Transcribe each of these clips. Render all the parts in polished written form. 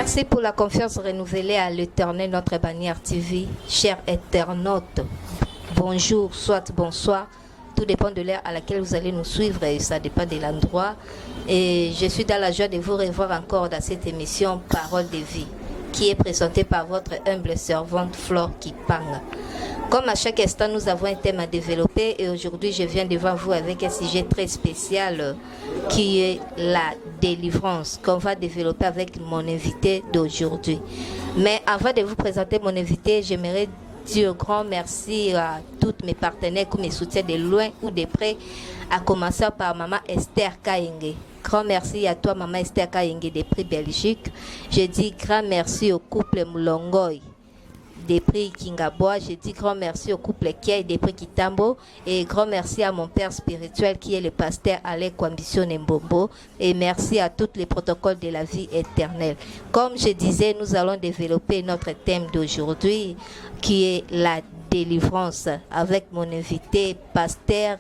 Merci pour la confiance renouvelée à l'Éternel, notre bannière TV. Chers internautes, bonjour, soit bonsoir. Tout dépend de l'heure à laquelle vous allez nous suivre et ça dépend de l'endroit. Et je suis dans la joie de vous revoir encore dans cette émission Parole de vie, qui est présentée par votre humble servante Flore Kipanga. Comme à chaque instant, nous avons un thème à développer et aujourd'hui, je viens devant vous avec un sujet très spécial qui est la délivrance qu'on va développer avec mon invité d'aujourd'hui. Mais avant de vous présenter mon invité, j'aimerais dire grand merci à tous mes partenaires qui me soutiennent de loin ou de près, à commencer par Maman Esther Kaenge. Grand merci à toi, Maman Esther Kaenge des Prix Belgique. Je dis grand merci au couple Moulongoy des Prix Kingaboa. Je dis grand merci au couple Kiai des Prix Kitambo et grand merci à mon père spirituel qui est le pasteur Alec Kwambisio Mbombo et merci à tous les protocoles de la vie éternelle. Comme je disais, nous allons développer notre thème d'aujourd'hui qui est la délivrance avec mon invité, pasteur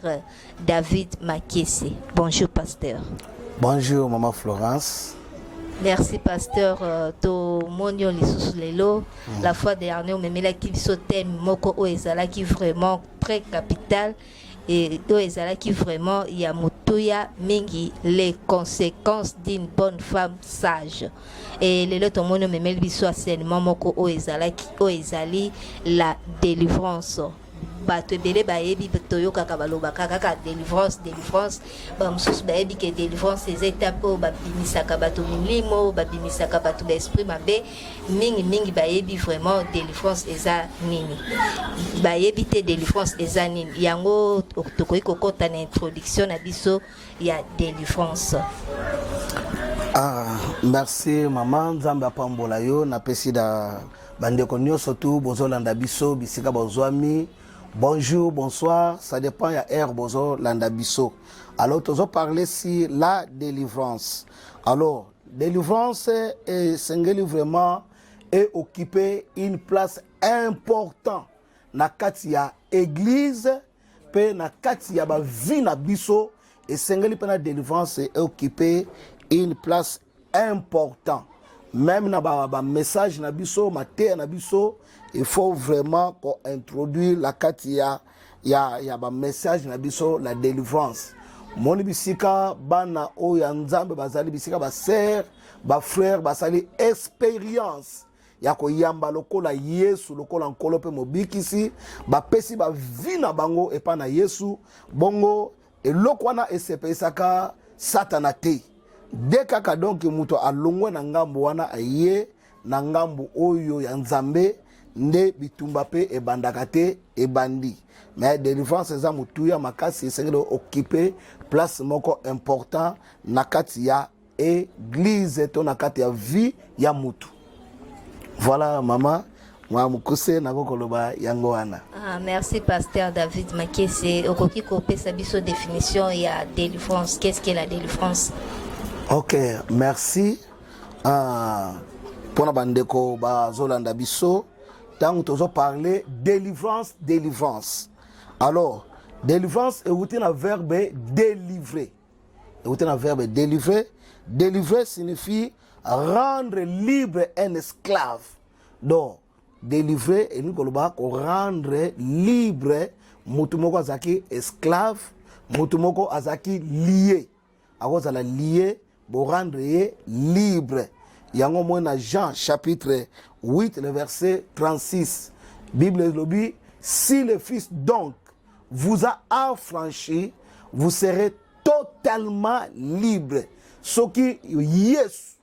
David Makessi. Bonjour, pasteur. Bonjour, Maman Florence. Merci, pasteur. To monio lisusu lelo. La fois dernière, on me qui thème moko oezala qui vraiment très capital et oezala qui vraiment yamutuya mingi les conséquences d'une bonne femme sage. Et lelo to monio me biso enseignement moko oezala qui oezali la délivrance. Bato ebele bayebi toyokaka balobaka kaka délivrance bamosusu bayebi ke délivrance eza étape oyo babimisaka bato milimo babimisaka bato baesprit mabe mingi bayebi vraiment délivrance eza nini bayebi te délivrance eza nini yango tokoki kokota na introduction na biso ya délivrance. Merci maman, nzambe apambola yo napesi da bandeko nyonso tu bozolanda biso bisika bozwami. Bonjour, bonsoir, ça dépend ya air bozo landa biso. Alors tozo parler si la délivrance. Alors délivrance est singeli vraiment et occuper une place importante na kati ya église pe na kati ya ba vie na biso et singeli pe na délivrance est occuper une place importante. Même na ba message na biso, maté na biso, il faut vraiment qu'on introduise la katia ya ba message na biso la délivrance. Moni bisika bana o ya nzambe bazali bisika ba sœur, ba frère basali expérience ya ko yamba lokola Yesu lokola nkolo pe mobikisi ba pesi ba vie na bango epa na Yesu bongo eloko wana esepesaka satana te. De kaka donc muto alongwe na ngambo wana aye na ngambo oyo ya nzambe nde bitumba pe ebandaka te ebandi. Mais délivrance eza mutuya makasi esengeli occuper place moko important na kati ya église to na kati ya vie ya mutu. Voilà maman, moi mukuse na kokoloba yango wana. Merci pasteur David Makessi. Okoki kopesa biso définition ya délivrance. Qu'est-ce que la délivrance? Ok, merci. Pour la bandeko bazolanda biso, tant que parler délivrance. Alors, délivrance est outil un verbe délivrer. Outil un verbe délivrer. Délivrer signifie rendre libre un esclave. Donc, délivrer et nous rendre libre mutumoko azaki esclave, mutumoko azaki lié. Alors, ça la lié pour rendre libre. Yango mona Jean chapitre 8 le verset 36. Bible dit si le Fils donc vous a affranchi, vous serez totalement libre. Ce qui Yesu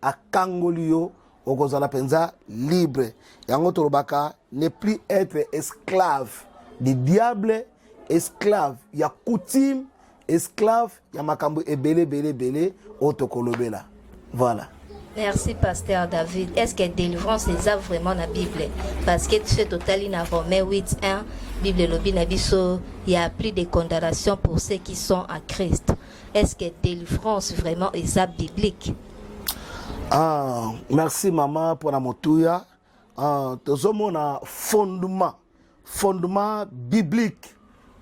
a kangolio okozala penza libre. Yango torobaka ne plus être esclave du diable, esclave ya coutume, esclave ya makambo ebele otokolobela. Voilà. Merci pasteur David. Est-ce que délivrance est vraiment dans la Bible? Parce que tu sais totalement dans Romains 8:1, Bible lobi na biso, il y a plus de condamnation pour ceux qui sont en Christ. Est-ce que délivrance vraiment est ça biblique? Merci maman pour la motuya. Tozomona fondement biblique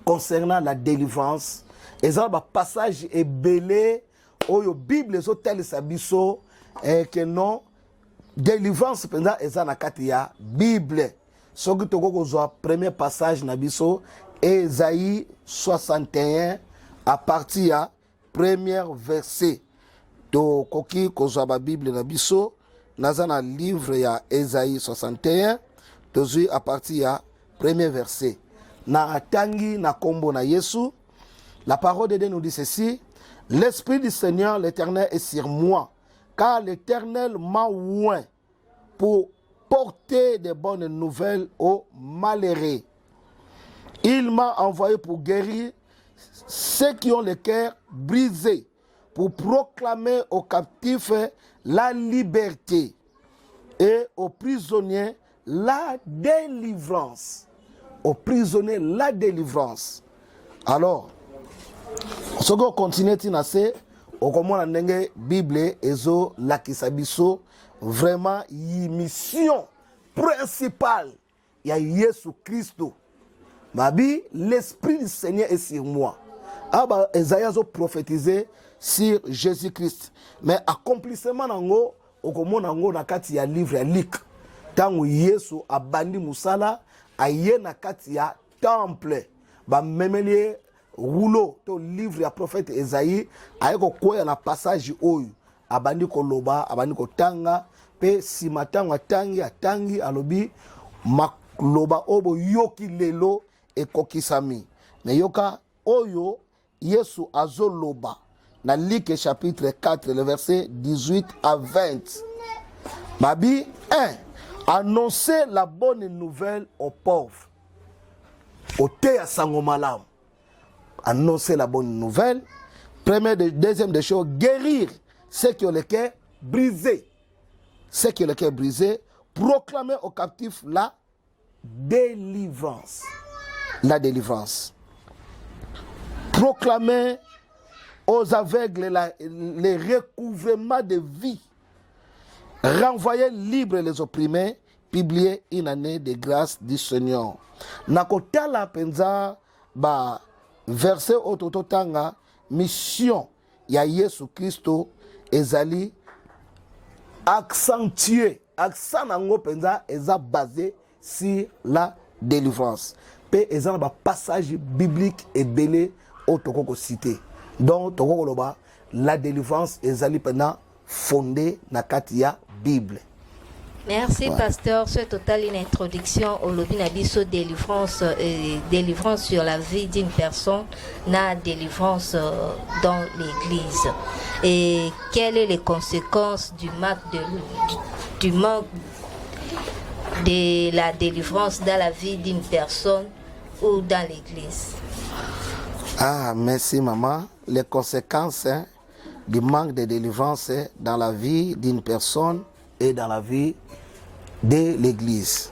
concernant la délivrance. Et ça va passage est belé oyo Bible so tel sabiso et que non délivrance penza eza na kati ya Bible. Soki toko kozwa premier passage na biso Ésaïe 61 à partir ya premier verset. To koki kozwa ba Bible na biso naza na livre ya Ésaïe 61 tozui à partir ya premier verset. Na tangi na kombo na Yesu, la parole de Dieu nous dit ceci: l'Esprit du Seigneur l'Éternel est sur moi, car l'Éternel m'a oint pour porter de bonnes nouvelles aux malheureux. Il m'a envoyé pour guérir ceux qui ont le cœur brisé, pour proclamer aux captifs la liberté et aux prisonniers la délivrance. Aux prisonniers la délivrance. Alors, ce qu'on continue à faire, au comment la Bible ezo lakisa biso vraiment y mission principale ya Yesu Christo. Mabi, l'Esprit du Seigneur est sur moi. Aba Esaïe a prophétisé sur Jésus-Christ. Mais accomplissement nango, au comment nango na kati ya livre ya Luc. Tango Yesu abandi musala aye na kati ya temple. Ba memelie rouleau to livre ya prophète Esaïe ayeko koya na passage oyo abandi ko loba abandi ko tanga pe simatanga atangi alobi makloba obo yoki lelo ekokisami me yoka oyo Yesu azoloba na Luc chapitre 4 le verset 18 à 20. Babi 1, annoncer la bonne nouvelle aux pauvres. Ote sango malamu. Annoncer la bonne nouvelle. Deuxième des choses, guérir ceux qui ont le cœur brisé. Ceux qui ont le cœur brisé, proclamer aux captifs la délivrance. La délivrance. Proclamer aux aveugles les recouvrements de vie. Renvoyer libres les opprimés, publier une année de grâce du Seigneur. Nakotala penza ba verset otototanga mission ya Yesu Christo ezali accentué accent nango penza eza basé sur la délivrance. Pe eza na ba passage biblique ebele otokoko cité. Donc tokoko loba la délivrance ezali pendant fondé na kati ya Bible. Merci, pasteur. C'est total une introduction au lobby Nabiso délivrance, délivrance sur la vie d'une personne, na délivrance dans l'église. Et quelles sont les conséquences du manque de la délivrance dans la vie d'une personne ou dans l'église? Ah, merci maman. Les conséquences du manque de délivrance dans la vie d'une personne et dans la vie de l'église.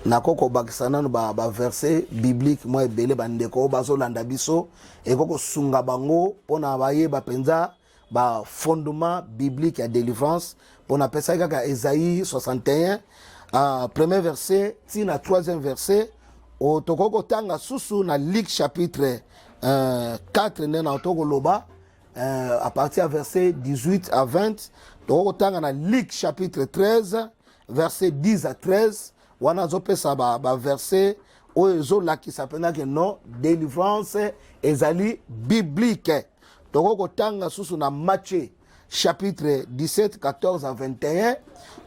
Nakoko bakisana ba verset biblique moi ebele bandeko bazo landa biso et koko sunga bango pona baye ba penza ba fondement biblique ya délivrance pona pesa kaka Ésaïe 61 premier verset tina troisième verset o tokoko tanga susu na Luc chapitre 4 nena toko loba à partir du verset 18 à 20 tokoko tanga na Luc chapitre 13 verset 10 à 13, wana zopesa ba verset oyo la qui s'appelle que non délivrance ezali biblique. Toko tanga susu na Matthieu chapitre 17 14 à 21,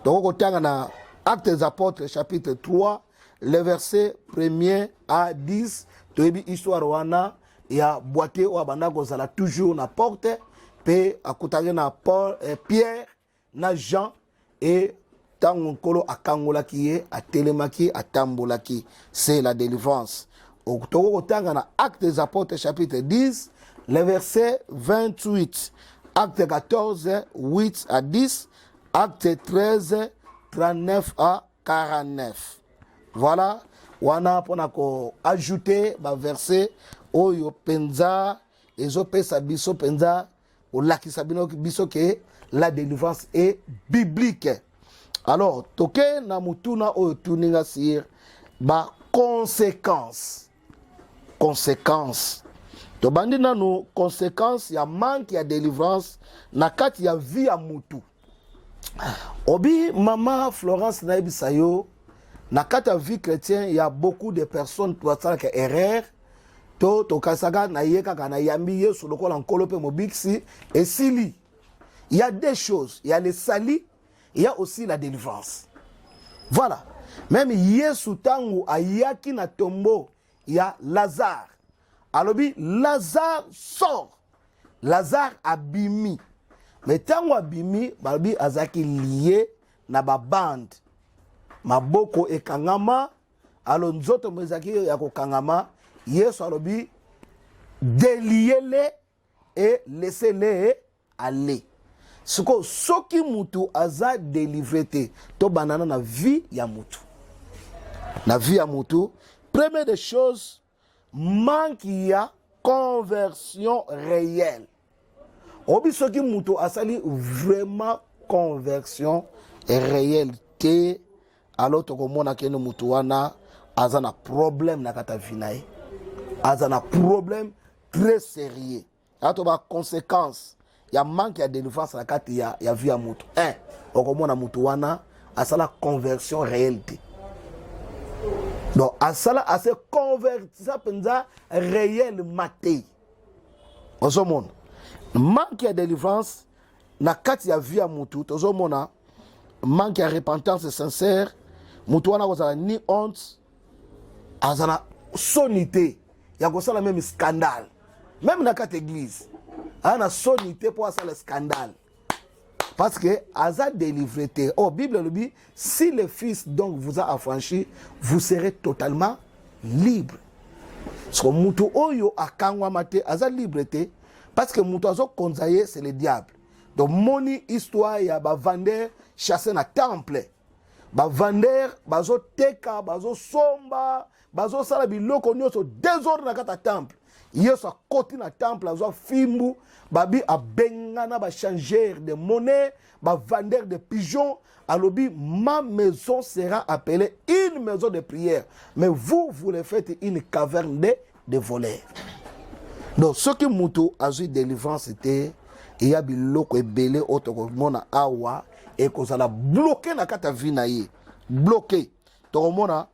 toko tanga na Actes des Apôtres chapitre 3 le verset 1er à 10, toyebi histoire wana ya boité o bana kozala toujours na porte pe akutanga na Paul Pierre na Jean et Tangolo akangolaki ye atelemaki atambolaki, c'est la délivrance. Au tanga Actes des Apôtres chapitre 10 le verset 28, Acte 14 8 à 10, Acte 13 39 à 49. Voilà, wana pona ko ajouter ba verset oyo penza ezo pesa biso penza o lakisa biso que la délivrance est biblique. Alors, toke na mutuna oyo tuninga sir ba conséquences. To bandi na no conséquences ya manque ya délivrance na kati ya vie ya mutu. Obi, maman Florence Naibisayo, na kata vie chrétien, il y a beaucoup de personnes qui ont fait erreur. To kasaga na yeka kana yambi yesu loko la nkolope mobiksi et sili. Il y a deux choses, il y a le sali, il y a aussi la délivrance. Voilà. Même yesu tangu ayaki na tombo, il y a Lazare. Alobi Lazare sort. Lazare abimi. Mais tangu abimi, balobi azaki lié na ba bande. Maboko ekangama, alo nzoto mwezaki ya kokangama. Yesu alobi déliez-les et laissez-les aller. Siko soki mutu aza délivré to banana na vie ya mutu. Na vie ya mutu, première des choses, manque ya conversion réelle. Obi soki mutu asali vraiment conversion réelle te, alors to komona kene mutu wana azana problème na kata vinae. Azana problème très sérieux. Atoba conséquence. Il y a manque de délivrance na kati ya vie ya mutu. Okomona mutu wana asala conversion réalité. Donc asala ase convertir penza réel maté. Ozomona. Manque de délivrance na kati ya vie ya mutu. Ozomona manque de repentance sincère. Mutu wana kozala ni honte. Azana sonité. Il y a ça la même scandale. Même dans cette église. Il y a sonité pour ça le scandale. Parce que Aza délivré. Oh, Bible le dit, si le Fils donc vous a affranchi, vous serez totalement libre. Parce que Moutou Oyo a Kangwamate, Aza liberté. Parce que Moutou Azo Konzaye, c'est le diable. Donc, mon histoire, il y a des vendeurs chassés dans le temple. Des vendeurs, bazo teka, bazo somba, bazo sala biloko nyonso désordre na kata temple. Yesu a côté na temple, azo fimbu, babi a bengana ba changer de monnaie, ba vendeur de pigeons. Alobi, ma maison sera appelée une maison de prière. Mais vous, vous le faites une caverne de voleurs. Donc, ce qui moutou a eu délivrance, c'était, il y a biloko ebele otoko mona awa, et qu'on a bloqué na kata vinaye. Bloqué. Toromona,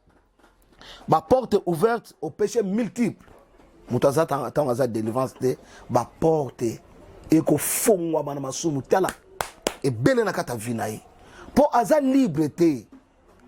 ma porte ouverte au péché multiple. Moutaza tant délivrance de ma porte et qu'on fongwa banamasumu tala et belé na kata vinaye. Pour aza liberté,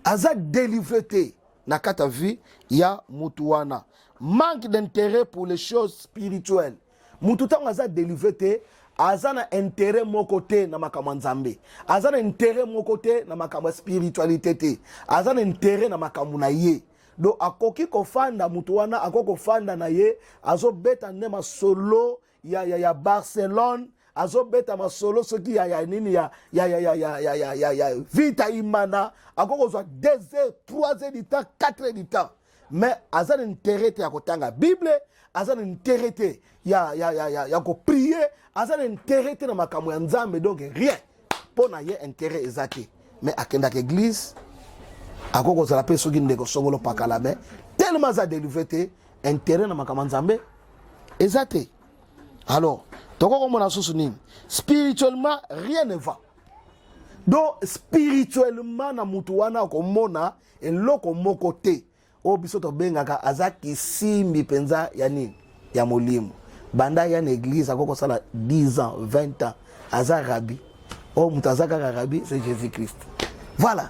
aza délivré na kata vie, ya mutuana. Manque d'intérêt pour les choses spirituelles. Mututa aza délivré azana intérêt mon côté na makambo nzambe, azana intérêt mon côté na makambo spiritualité te, azana intérêt na makambo na ye. Do akoki kofanda mutu wana akoko fanda na ye, azo beta ne ma solo ya Barcelone, azo beta ma solo soki ya nini ya vita imana, akoko zo 2 heures, 3 heures du temps, 4 heures du temps. Mais azana intérêt te akotanga Bible, azana intérêt te ya ko prier, azana intérêt te na makambo ya nzambe, donc rien pour na ye intérêt ezate. Mais akenda ke église akoko za la pe soki ndeko songolo pakala, mais tellement za délivré intérêt na makambo nzambe ezate. Alors toko mona susuni spirituellement rien ne va. Donc spirituellement na mutu wana ko mona eloko moko te. O bisoto bengaka azaki simbi penza ya nini ya molimo. Banda ya l'église akoko sala 10 ans, 20 ans, aza rabbi. Oh mutazaka rabbi, c'est Jésus-Christ. Voilà.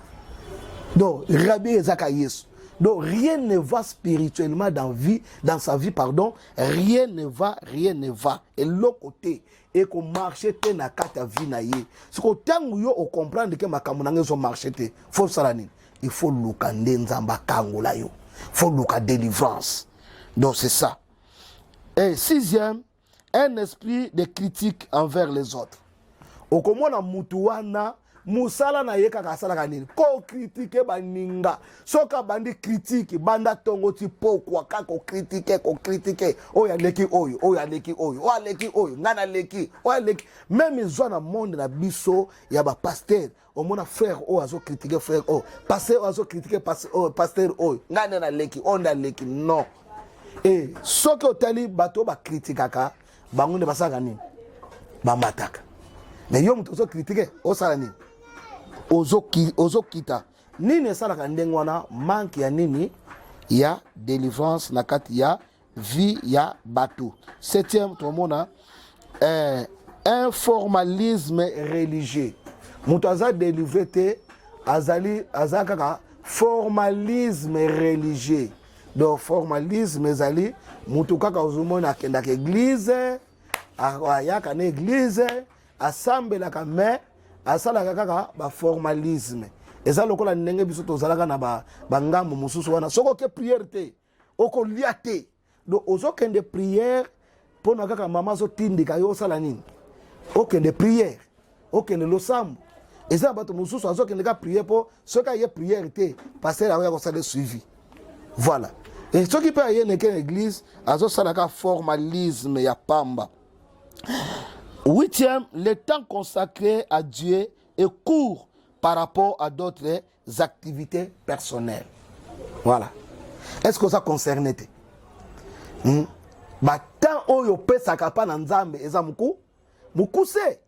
Donc rabbi ezaka Yesu. Donc rien ne va spirituellement dans sa vie, pardon, rien ne va. Et l'autre côté et qu'on marche te na kata vie na ye. Ce que tangu yo o comprendre que makambo na zo marcher te, faut salani. Il faut lukande nzamba kangola yo. Faut luka délivrance. Donc c'est ça. Et 6e, un esprit de critique envers les autres. Okomona mutuana musala na yeka kasala kanini ko critiquer baninga soka bandi critique banda tongo ti pokwa kako critiquer oya leki oyo ngana leki oya leki même zona monde na biso ya ba pasteur omona frère o azo critiquer frère o pasteur azo critiquer pasteur o ngana na leki onda leki non. Et soki otali bato ba critikaka bangunde basaka nini ba mataka. Mais yo muto so critiquer o sala nini ozokita nini esalaka ndenge wana manque ya nini ya délivrance na kati ya vie ya bato. Septième tomona un formalisme religieux. Mutu aza délivré te azali kaka formalisme religieux. Donc formalisme ezali mutu kaka ozomona akendaka église ayaka na église asambelaka mais asalaka kaka ba formalisme. Eza lokola ndenge biso tozalaka na bangambo mosusu wana soko ke prière te okolia te. Donc ozokende prière pona kaka mama zotindika yo osala nini okende prière okende losambo. Eza bato mosusu azokende ka prière po soka ye prière te passer akoya kosala suivi. Voilà. Et ce qui peut y aller dans l'église, azosala formalisme ya pamba. Huitième, le temps consacré à Dieu est court par rapport à d'autres activités personnelles. Voilà. Est-ce que ça concerne te? Ba temps oyo pesaka pa na nzambe eza muku mukuse.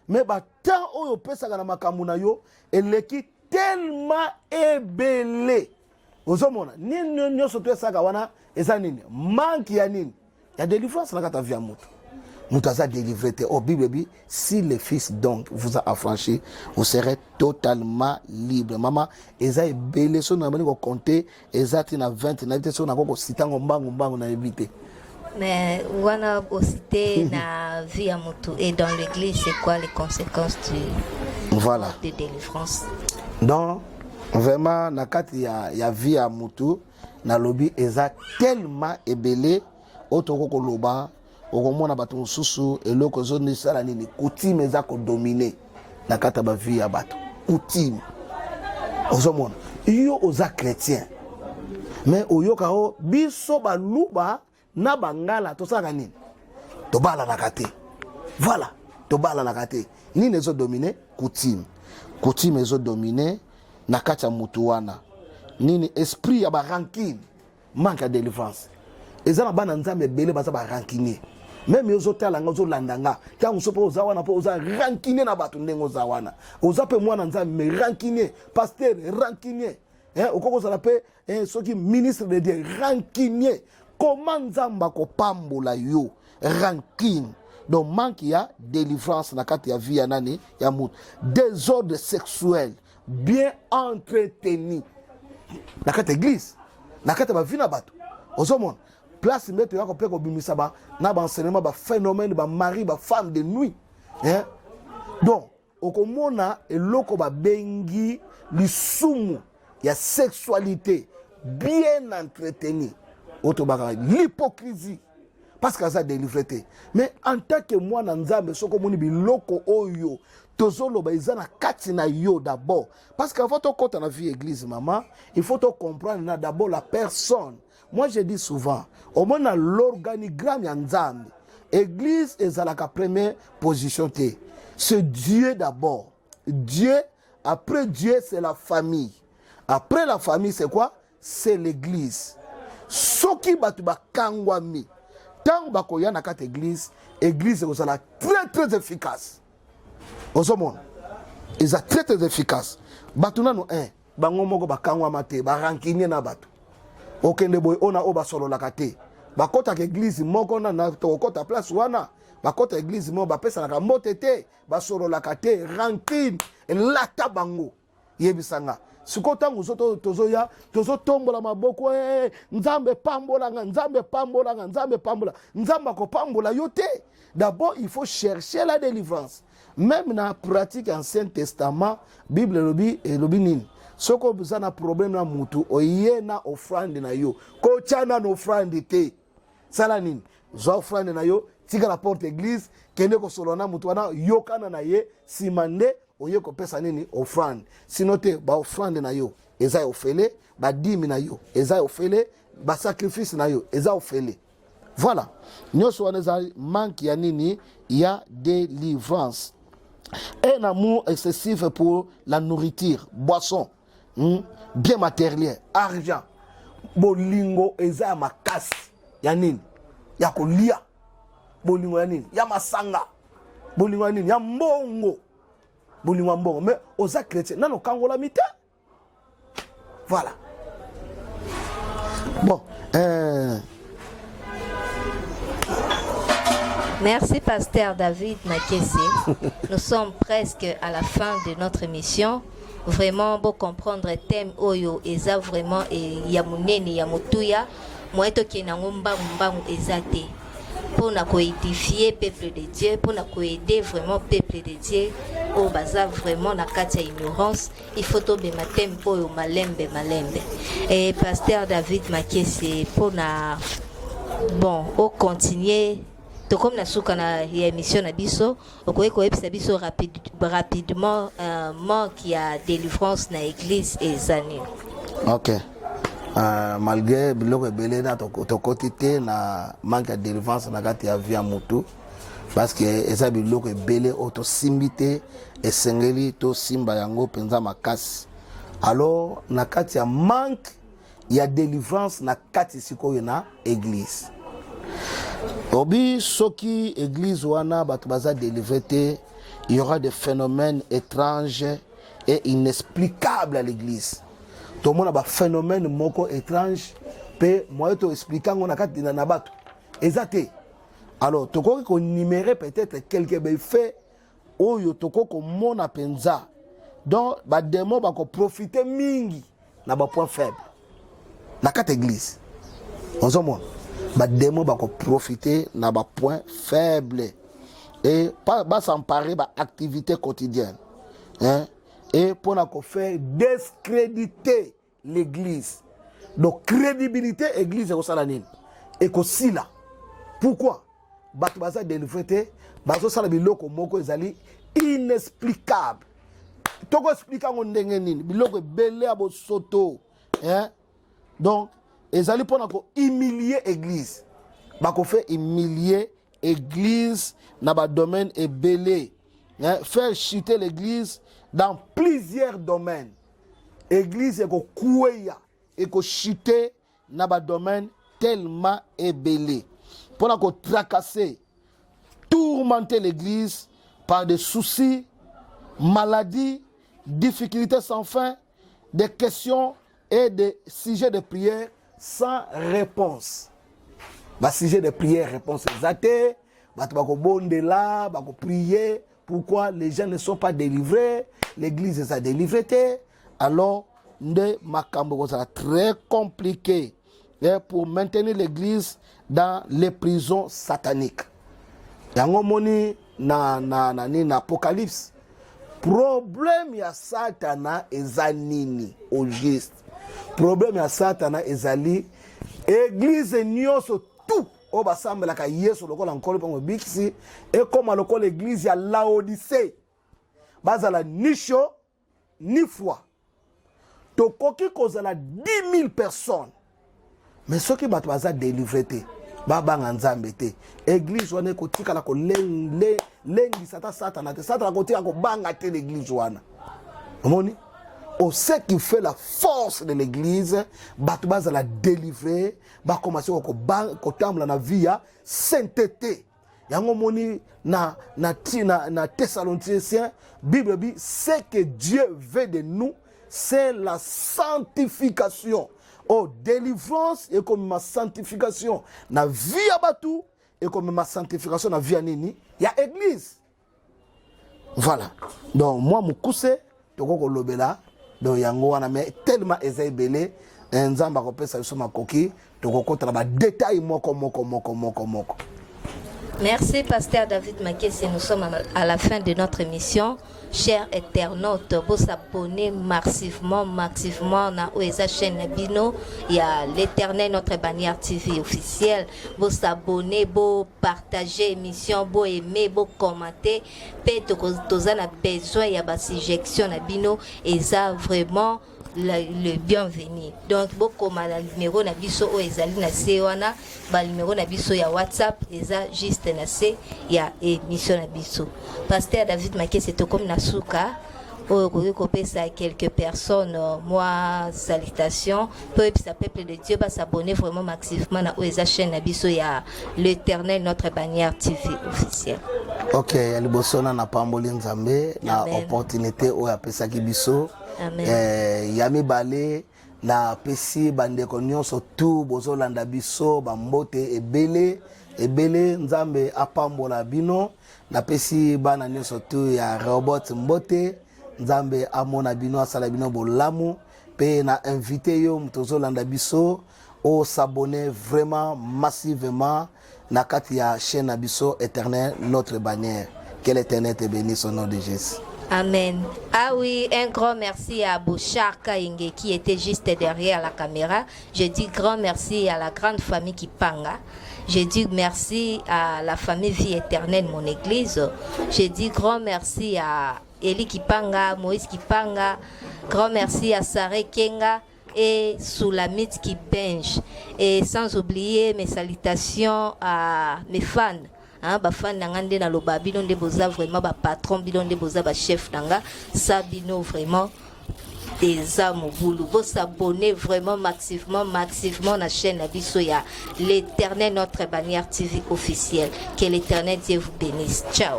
Mais ba temps oyo pesaka na makambo na yo eleki tellement ebelé. Ozomona nini nyonso to esaka wana eza nini manque ya nini ya délivrance na kata via mutu mutu aza délivré te. Oh Bible bi si le fils donc vous a affranchi vous serez totalement libre. Mama eza ebele so na bani ko compter eza tina 20 na vite so na ko sitango mbangu na ebité. Mais wana aussi na vie ya mutu et dans l'église c'est quoi les conséquences voilà de délivrance? Donc vraiment na kati ya vie ya mutu na lobi eza tellement ebele otoko ko loba okomona bato mosusu eloko zoni sala nini coutume eza ko dominer na kata ba vie ya bato coutume ozomona yo oza chrétien mais oyoka o biso baluba na bangala tosaka nini tobala na kate. Voilà tobala na kate nini ezo dominer coutume ezo dominer na kati ya mutu wana nini esprit ya ba rancune manque ya délivrance eza na bana nzambe ebele baza ba rancunier même yozo tala nga zo landanga tango so po oza wana po oza rancunier na bato ndenge oza wana oza pe mwana nzambe me rancunier pasteur rancunier okoko zala pe soki ministre de Dieu rancunier. Comment nzamba ko pambola yo rancune? Donc manque ya délivrance na kati ya vie ya nani ya mutu. Désordre sexuel bien entretenu na kati église na kati ba vie na bato ozomona place meto yako pe ko bimisa ba na ba enseignement ba phénomène ba mari ba femme de nuit donc okomona eloko ba bengi lisumu ya sexualité bien entretenu otobaka l'hypocrisie parce que ça délivré. Mais en tant que moi na nzambe soko moni biloko oyo tozoloba izana kati na yo d'abord parce qu'avant to kota na vie église maman il faut to comprendre na d'abord la personne. Moi je dis souvent au moins na l'organigramme ya nzambe église ezalaka première position te. C'est Dieu d'abord. Dieu, après Dieu c'est la famille. Après la famille c'est quoi? C'est l'église. Soki batu bakangwami tant bakoya na kati église ezala très efficace. Ozomona eza très efficace. Batu nano bango moko bakangwama te barankine na batu okende boy ona o basolola kate bakota ke église moko na to kota place wana bakota église mo bapesa na kamote te basolola kate rankine lata bango yebisanga sikota nguzo tozoya tozotombola maboko nzambe pambola nzamba ko pambola yote. D'abord il faut chercher la délivrance. Même dans la pratique Ancien Testament Bible lobi nini soko bizana problème na mutu oye na offrande na yo ko chana na offrande te sala nini zo offrande na yo tika la porte église kende ko solona mutu wana yokana na ye simande oye ko pesa nini offrande sinote ba offrande na yo eza ofele ba dimi na yo eza ofele ba sacrifice na yo eza ofele. Voilà nyoso wana manque ya nini ya délivrance. Un amour excessif pour la nourriture, boisson, bien matériel, argent. Bolingo eza makasi ya nini ya kolia. Bolingo ya nini ya masanga. Bolingo ya nini ya mbongo. bolingo mbongo mais oza chrétien nano kangola mita voilà bon Merci, Pasteur David Makesse. Nous sommes presque à la fin de notre émission. Vraiment, pour comprendre le thème Oyo, Eza vraiment, et Yamunene, Yamutuya, moi, qui n'a pas ezate. Pour nous édifier peuple de Dieu, pour nous aider vraiment peuple de Dieu, au bazar vraiment la carte ignorance, il faut tomber ma thème pour malembe. Et Pasteur David Makesse, pour nous, bon, au continuer. Comme la souka na émission na biso okoye ko episa biso rapidement manque ya délivrance na église ezani. OK. Malgré biloko ebele na tokoti te na manque ya délivrance na kati ya vie ya mutu parce que eza biloko ebele oto simbite esengeli to simba yango penza makasi. Alors na kati ya manque ya délivrance na kati sikoyo na église. Obi soki église wana batu baza délivré, il y aura des phénomènes étranges et inexplicables à l'église. Tout le monde a des phénomènes moko étranges pe moi to expliquer ngona kati na batu. Ezate. Alors toko ko numérer peut-être quelques faits oyo toko ko mona penza. Donc ba démon ba ko profiter mingi na ba point faible. Na kati église. Ozomona ba démon ba ko profiter na ba point faible et pas ba s'emparer ba activité quotidienne hein et pour na ko faire discréditer l'église. Donc crédibilité église ko sala nini et ko sila pourquoi batu baza délivré bazo sala biloko moko ezali inexplicable toko expliquer ngo ndenge nini biloko belé abo soto hein donc ezali pona ko humilier église bako fait humilier église na ba domaine ebelé hein faire chuter l'église dans plusieurs domaines église eko kueya eko chuter na ba domaine tellement ebelé pona ko tracasser tourmenter l'église par des soucis maladies difficultés sans fin des questions et des sujets de prière sans réponse. Bah sujet de prière, réponse exacte. Bah tu vas bondela, bah prier. Pourquoi les gens ne sont pas délivrés? L'église est délivrée. Alors, de makambo ça très compliqué pour maintenir l'église dans les prisons sataniques. Yango moni na Apocalypse. Problème ya Satana ezanini au juste. Problème ya Satana ezali église nyonso tout o basambela ka Yesu lokola nkolo pango biksi et comme lokola église ya Laodicée bazala ni chaud ni froid tokoki kozala 10 000 personnes mais ceux qui bato baza délivré te babanga nzambe te église wana kotika la ko lengi Satana te Satana kotika ko banga te l'église wana omoni. On sait qu'il fait la force de l'église, Batoubaza la délivrer, va commencer à tambla na via sainteté. Yango moni na Thessaloniciens, Bible dit ce que Dieu veut de nous, c'est la sanctification. Oh, délivrance et comme ma sanctification na via Batou et comme ma sanctification na via nini, il y a église. Voilà. Donc moi mon cousin, toko lobela. Donc yango wana mais tellement ezebelé nzamba ko pesa biso makoki tokokota ba détail moko. Merci Pasteur David Makesse, nous sommes à la fin de notre émission. Chers internautes, vous abonnez massivement na OESA chaîne Bino, il y a l'Éternel notre bannière TV officielle. Vous abonnez, vous partagez l'émission, vous aimez, vous commentez. Peut-être que vous avez besoin il y a une suggestion na Bino et ça vraiment le bienvenu. Donc beaucoup na numéro na biso o ezali na sewana ba numéro na biso ya WhatsApp eza juste na se ya émission na biso. Pasteur David Makesse c'est comme na suka à quelques personnes, moi, salutations. Peuple de Dieu va s'abonner vraiment massivement à la chaîne Abisso. Il y a l'Éternel, notre bannière TV officielle. Ok, Alibosona na pamboli nzambe na opportunité o ya pesa kibiso. Yami bale na pesi bandeko nyonso tu bozolanda biso bambote ebele nzambe apambola bino na pesi bana nyonso tu ya robot mbote nzambe amona bino asala bino bolamu pe na invité yo mtozolanda biso o s'abonner vraiment massivement na kati ya chaîne Abisso Éternel notre bannière. Que l'Éternel te bénisse au nom de Jésus. Amen. Ah oui, un grand merci à Bouchard Kainge qui était juste derrière la caméra. Je dis grand merci à la grande famille Kipanga. Je dis merci à la famille Vie Éternelle, mon église. Je dis grand merci à Eli Kipanga, Moïse Kipanga. Grand merci à Sarah Kenga et Soulamit Kibenj. Et sans oublier mes salutations à mes fans. Bafan nangande na loba bino nde boza vraiment ba patron bino nde boza ba chef nanga sabino vraiment des âmes boulou bo s'abonner vraiment massivement na chaîne Abisso ya l'Éternel notre bannière TV officielle. Que l'Éternel Dieu vous bénisse. Ciao.